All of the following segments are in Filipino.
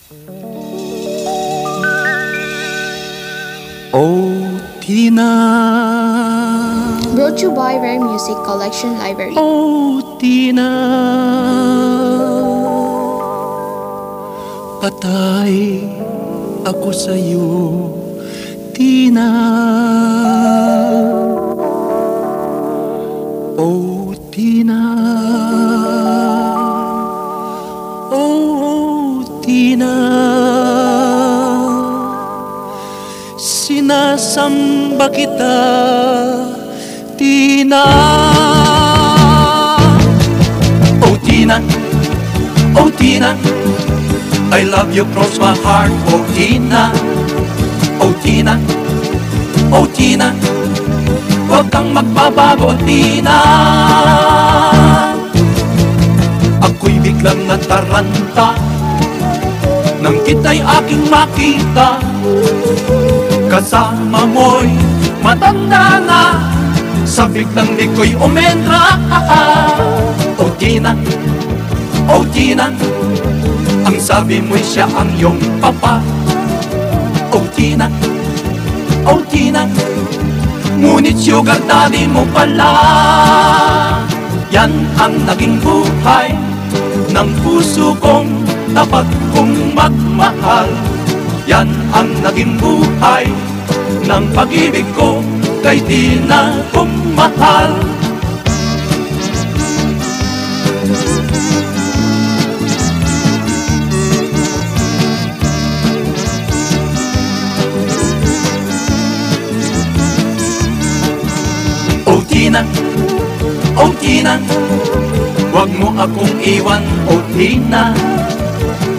Oh, Tina. Brought to you by Rare Music Collection Library. Oh, Tina. Patay ako sa'yo, Tina. Oh, Tina. Oh, Tina. Sinasamba kita, Tina. Oh, Tina. Oh, Tina. I love you cross my heart, oh, Tina. Oh, Tina. Oh, Tina. Huwag kang magbabago, Tina. Ako'y biglang nataranta nang kita'y aking makita. Kasama mo'y matanda na, sa biglang liko'y umendra. Oh, Tina. Oh, Tina. Ang sabi mo'y siya ang iyong papa. Oh, Tina. Oh, Tina. Ngunit sugar daddy mo pala. Yan ang naging buhay ng puso kong dapat kong magmahal. Yan ang naging buhay ng pag-ibig ko kay Tina kong mahal. Oh, Tina. Oh, Tina. Huwag mo akong iwan, oh, Tina.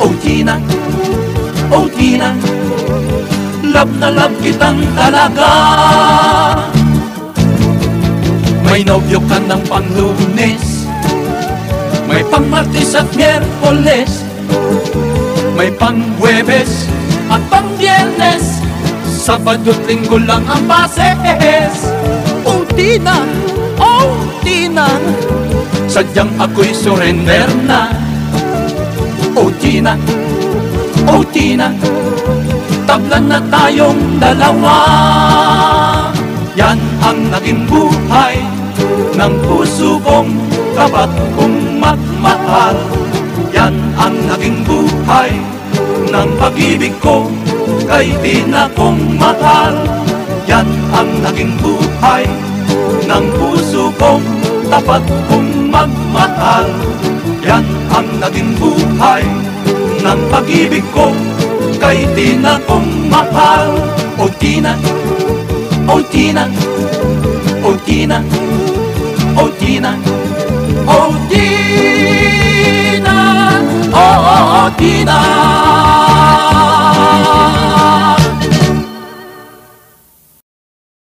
Oh, Tina. Oh, Tina. Love na love kitang talaga. May nobyo ka ng pang-Lunes, may pang-Martes at Miyerkules, may pang-Huwebes at pang-Biyernes, Sabado't Linggo lang ang pases. Oh, Tina. Oh, Tina. Sadyang ako'y surrender na. Oh, Tina. Oh, Tina. Tablan na tayong dalawa. Yan ang naging buhay ng puso kong dapat kong magmahal. Yan ang naging buhay ng pag-ibig ko kay Tina kong mahal. Yan ang naging buhay ng puso kong dapat kong magmahal. Yan ang naging buhay ng pag-ibig ko kay Tina kong mahal. Oh, Tina. Oh, Tina. Oh, Tina. Oh, Tina. Oh, Tina. Oh, Tina.